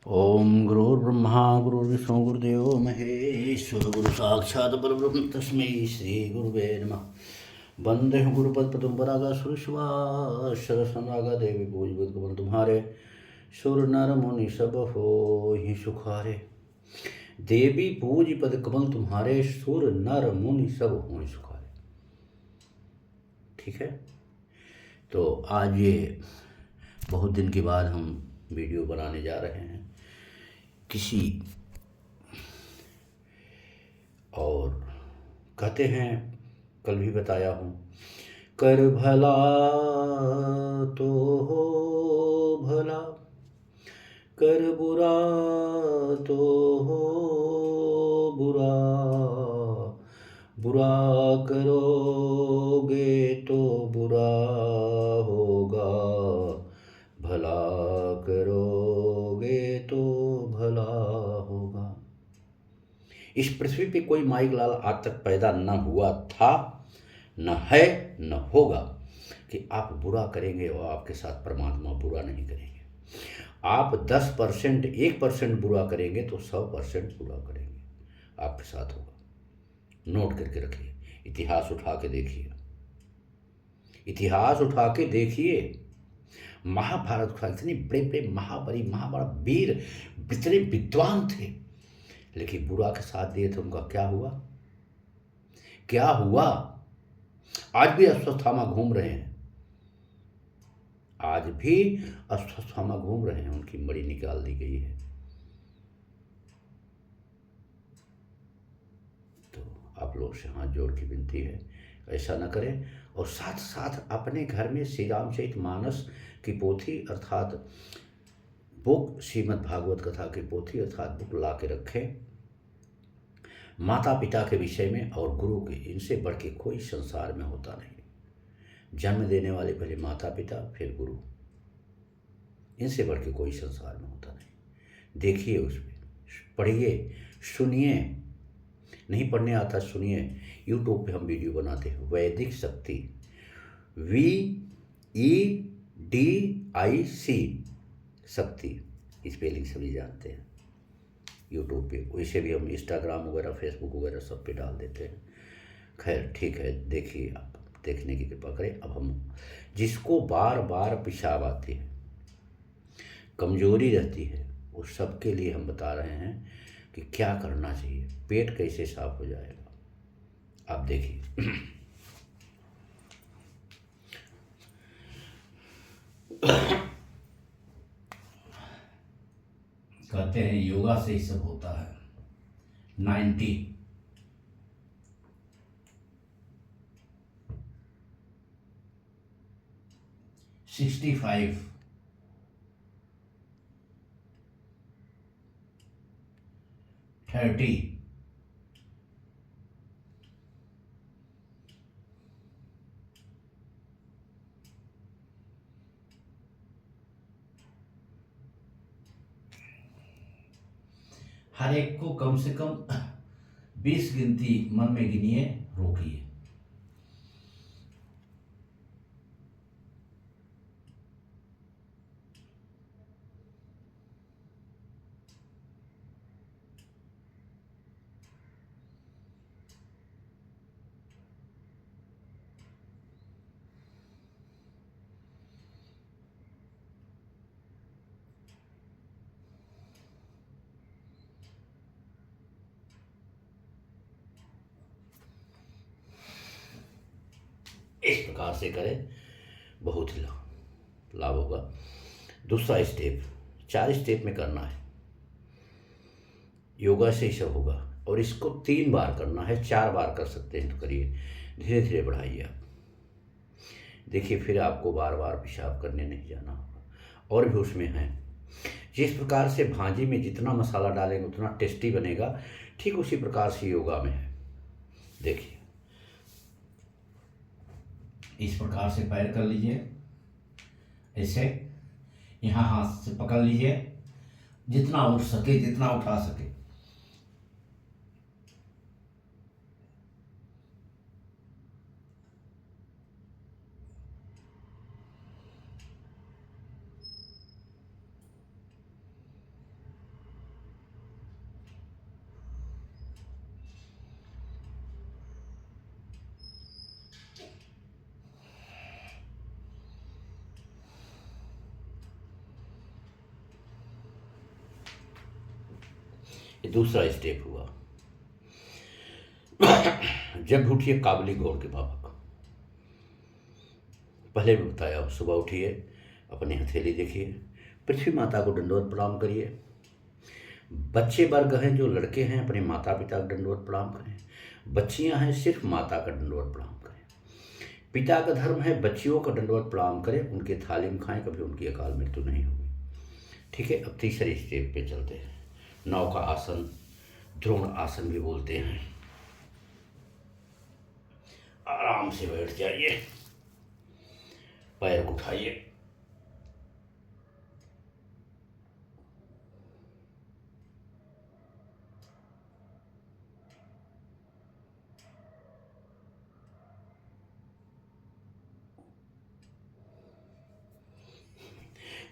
ओम गुरुर्ब्रह्मा गुरुर्विष्णु गुरुदेवो महेश्वर गुरु साक्षात् परब्रह्म तस्मै श्री गुरुवे नमः। वंदे गुरुपद पदम परागा सुरश्वासर सनागा देवी पूज बुद्ध कमल तुम्हारे सुर नर मुनि सब हो ही सुखारे। देवी पूज पद कमल तुम्हारे सुर नर मुनि सब हो ही सुखारे। ठीक है, तो आज ये बहुत दिन के बाद हम वीडियो बनाने जा रहे हैं किसी और कहते हैं, कल भी बताया हूँ, कर भला तो हो भला, कर बुरा तो हो बुरा, बुरा करोगे तो बुरा होगा, भला करोगे तो भला होगा। इस पृथ्वी पे कोई माइक लाल आज तक पैदा न हुआ था, न है, न होगा कि आप बुरा करेंगे और आपके साथ परमात्मा बुरा नहीं करेंगे। आप 10% 1% बुरा करेंगे तो 100% बुरा करेंगे आपके साथ होगा। नोट करके रखिए, इतिहास उठा के देखिए, इतिहास उठा के देखिए। महाभारत का इतने बड़े बड़े महाबली महाबड़ा वीर इतने विद्वान थे, लेकिन बुरा के साथ दिए थे, उनका क्या हुआ? क्या हुआ? आज भी अश्वत्थामा घूम रहे हैं, आज भी अश्वत्थामा घूम रहे हैं, उनकी मणि निकाल दी गई है। तो आप लोग से हाथ जोड़ की विनती है, ऐसा न करें। और साथ साथ अपने घर में श्री रामचरित मानस की पोथी अर्थात बुक, श्रीमद् भागवत कथा की पोथी अर्थात बुक ला के रखें। माता पिता के विषय में और गुरु के, इनसे बढ़ के कोई संसार में होता नहीं। जन्म देने वाले पहले माता पिता, फिर गुरु, इनसे बढ़ के कोई संसार में होता नहीं। देखिए, उसमें पढ़िए, सुनिए, नहीं पढ़ने आता सुनिए। यूट्यूब पे हम वीडियो बनाते हैं, वैदिक शक्ति, VEDIC शक्ति, स्पेलिंग सभी जानते हैं यूट्यूब पे। वैसे भी हम इंस्टाग्राम वगैरह फेसबुक वगैरह सब पे डाल देते हैं। खैर ठीक है, देखिए, आप देखने की कृपा करें। अब हम, जिसको बार बार पेशाब आती है, कमजोरी रहती है, उस सब के लिए हम बता रहे हैं कि क्या करना चाहिए, पेट कैसे साफ हो जाएगा। आप देखिए, कहते हैं योगा से ही सब होता है। 90 65 30 हर एक को कम से कम 20 गिनती मन में गिनिए, रोकिए। इस प्रकार से करें, बहुत ही लाभ होगा। दूसरा स्टेप, 4 स्टेप में करना है, योगा से ही सब होगा। और इसको 3 बार करना है, 4 बार कर सकते हैं तो करिए, धीरे धीरे बढ़ाइए आप। देखिए, फिर आपको बार बार पेशाब करने नहीं जाना होगा। और भी उसमें है, जिस प्रकार से भाजी में जितना मसाला डालेंगे उतना टेस्टी बनेगा, ठीक उसी प्रकार से योगा में है। देखिए, इस प्रकार से पैर कर लीजिए, ऐसे यहाँ हाथ से पकड़ लीजिए, जितना उठ सके, जितना उठा सके। ये दूसरा स्टेप हुआ। जब उठिए काबुली घोड़ के पापक, पहले भी बताया, सुबह उठिए, अपनी हथेली देखिए, पृथ्वी माता को दंडवत प्रणाम करिए। बच्चे वर्ग हैं जो लड़के हैं अपने माता पिता का दंडवत प्रणाम करें, बच्चियां हैं सिर्फ माता का दंडवत प्रणाम करें। पिता का धर्म है बच्चियों का दंडवत प्रणाम करें, उनके थाली में खाएं, कभी उनकी अकाल मृत्यु नहीं होगी। ठीक है, अब तीसरे स्टेप पे चलते हैं। नौका आसन, द्रोण आसन भी बोलते हैं। आराम से बैठ जाइए, पैर उठाइए,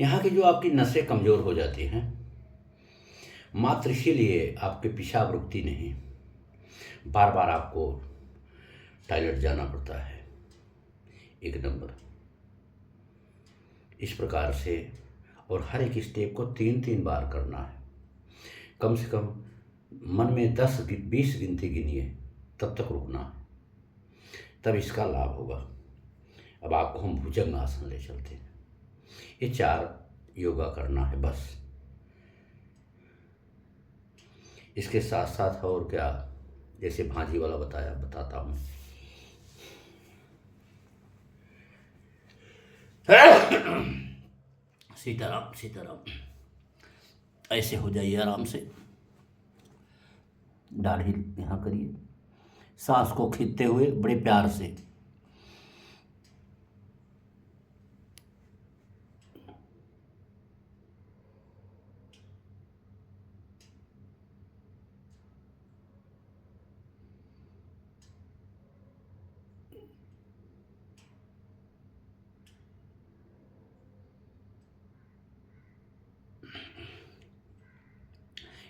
यहाँ की जो आपकी नसें कमज़ोर हो जाती हैं, मात्र इसीलिए आपके पेशाब रुकती नहीं, बार बार आपको टॉयलेट जाना पड़ता है। एक नंबर इस प्रकार से, और हर एक स्टेप को 3-3 बार करना है। कम से कम मन में 10-20 गिनती गिनिए, तब तक रुकना है, तब इसका लाभ होगा। अब आपको हम भुजंग आसन ले चलते हैं। ये 4 योगा करना है बस। इसके साथ साथ और क्या, जैसे भांजी वाला बताता हूँ। सीताराम सीताराम, ऐसे हो जाइए आराम से, दाढ़ी यहाँ करिए, सांस को खींचते हुए बड़े प्यार से।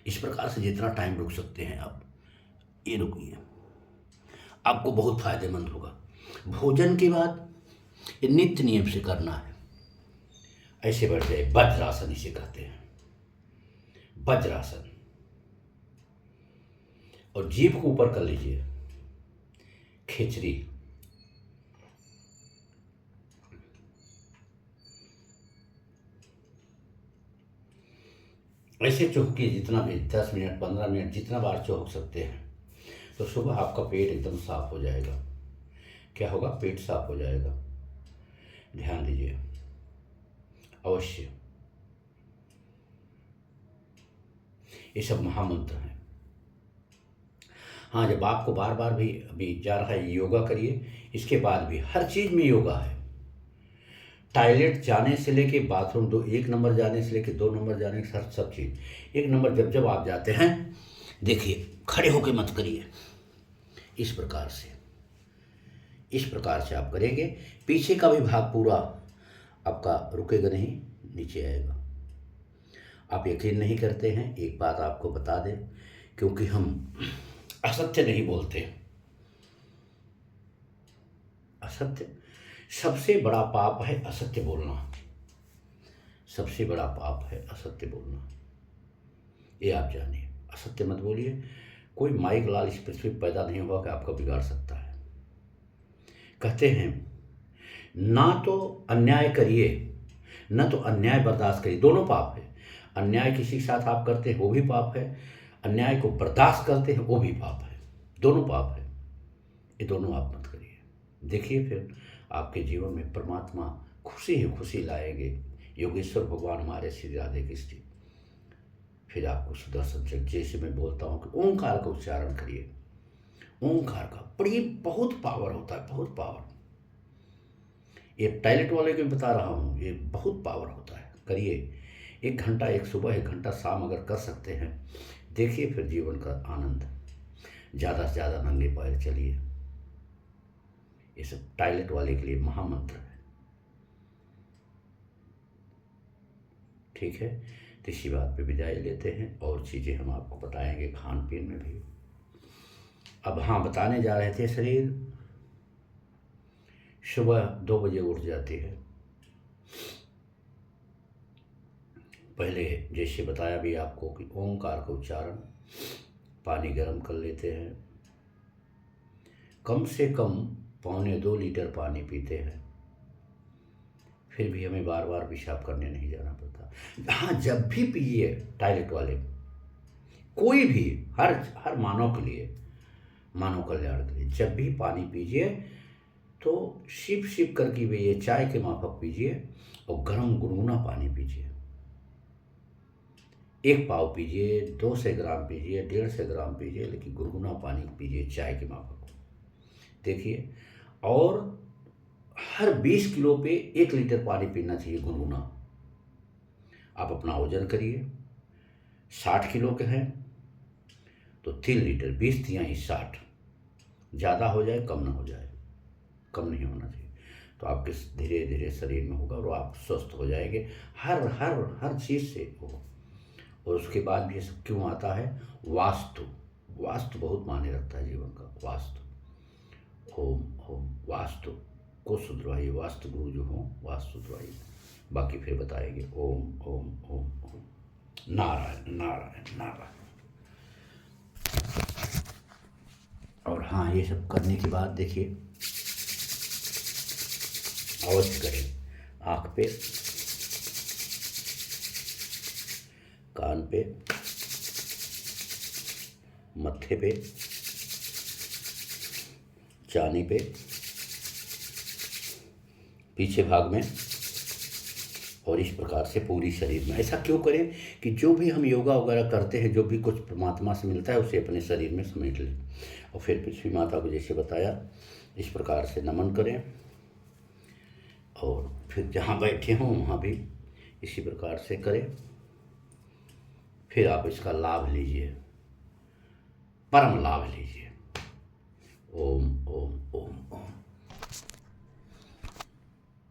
इस प्रकार से जितना टाइम रुक सकते हैं आप, ये रुकिए, आपको बहुत फायदेमंद होगा। भोजन के बाद ये नित्य नियम से करना है। ऐसे बैठ जाए, वज्रासन इसे कहते हैं, वज्रासन। और जीभ को ऊपर कर लीजिए, खिचड़ी। ऐसे चौंकिए जितना भी, 10 मिनट 15 मिनट जितना बार चौंक सकते हैं, तो सुबह आपका पेट एकदम साफ हो जाएगा। क्या होगा? पेट साफ हो जाएगा। ध्यान दीजिए अवश्य, ये सब महामंत्र हैं। हाँ, जब आपको बार बार भी अभी जा रहा है, योगा करिए, इसके बाद भी हर चीज़ में योगा है। टॉयलेट जाने से लेके बाथरूम 1 नंबर जाने से लेके 2 नंबर जाने की सब चीज़ 1 नंबर। जब आप जाते हैं, देखिए, खड़े होके मत करिए, इस प्रकार से आप करेंगे, पीछे का भी भाग पूरा आपका रुकेगा नहीं, नीचे आएगा। आप यकीन नहीं करते हैं, एक बात आपको बता दें, क्योंकि हम असत्य नहीं बोलते। असत्य, सबसे बड़ा पाप है असत्य बोलना, सबसे बड़ा पाप है असत्य बोलना, ये आप जानिए। असत्य मत बोलिए। कोई माइक लाल इस पृथ्वी पर पैदा नहीं हुआ कि आपको बिगाड़ सकता है। कहते हैं, ना तो अन्याय करिए, न तो अन्याय बर्दाश्त करिए, दोनों पाप है। अन्याय किसी के साथ आप करते हैं वो भी पाप है, अन्याय को बर्दाश्त करते हैं वो भी पाप है, दोनों पाप है। ये दोनों आप मत करिए। देखिए, फिर आपके जीवन में परमात्मा खुशी ही खुशी लाएंगे। योगेश्वर भगवान हमारे श्री राधे कृष्ण। फिर आपको सुदर्शन चक्र, जैसे मैं बोलता हूँ कि ओंकार का उच्चारण करिए। ओंकार का बड़ी बहुत पावर होता है, बहुत पावर। ये टॉयलेट वाले को बता रहा हूँ, ये बहुत पावर होता है। करिए, 1 घंटा, एक सुबह 1 घंटा शाम अगर कर सकते हैं, देखिए फिर जीवन का आनंद। ज़्यादा से ज़्यादा नंगे पैर चलिए। ये सब टॉयलेट वाले के लिए महामंत्र है। ठीक है, तो इसी बात पे विदाई लेते हैं, और चीज़ें हम आपको बताएंगे खान पीन में भी। अब हाँ, बताने जा रहे थे, शरीर सुबह 2 बजे उठ जाती है, पहले जैसे बताया भी आपको कि ओंकार का उच्चारण, पानी गर्म कर लेते हैं, कम से कम 1.25 लीटर पानी पीते हैं, फिर भी हमें बार बार पेशाब करने नहीं जाना पड़ता। हाँ, जब भी पिए टॉयलेट वाले, कोई भी, हर हर मानव के लिए, मानव कल्याण के लिए, जब भी पानी पीजिए तो सिप सिप करके पिए, चाय के माफक पीजिए और गर्म गुनगुना पानी पीजिए। 1 पाव पीजिए, 200 ग्राम पीजिए, 150 ग्राम पीजिए, लेकिन गुनगुना पानी पीजिए चाय के माफक। देखिए, और हर 20 किलो पे 1 लीटर पानी पीना चाहिए गुनगुना। आप अपना वजन करिए, 60 किलो के हैं तो 3 लीटर, 20 तिहाई 60, ज़्यादा हो जाए कम ना हो जाए, कम नहीं होना चाहिए। तो आपके धीरे धीरे शरीर में होगा और आप स्वस्थ हो जाएंगे हर हर हर चीज़ से हो। और उसके बाद भी ये सब क्यों आता है? वास्तु, वास्तु बहुत मायने रखता है जीवन का। वास्तु, ओम ओम वास्तु को सुधरवाइए, वास्तु गुरु जो हो वास्तु सुधरवाइए। बाकी फिर बताएंगे। ओम ओम ओम ओम। नारायण नारायण नारायण। और हाँ, ये सब करने के बाद देखिए, अवश्य करें। आँख पे, कान पे, मत्थे पे, चानी पे, पीछे भाग में, और इस प्रकार से पूरी शरीर में। ऐसा क्यों करें कि जो भी हम योगा वगैरह करते हैं, जो भी कुछ परमात्मा से मिलता है, उसे अपने शरीर में समेट लें। और फिर पृथ्वी माता को जैसे बताया, इस प्रकार से नमन करें। और फिर जहाँ बैठे हों वहाँ भी इसी प्रकार से करें। फिर आप इसका लाभ लीजिए, परम लाभ लीजिए। ओम ओम ओम ओम।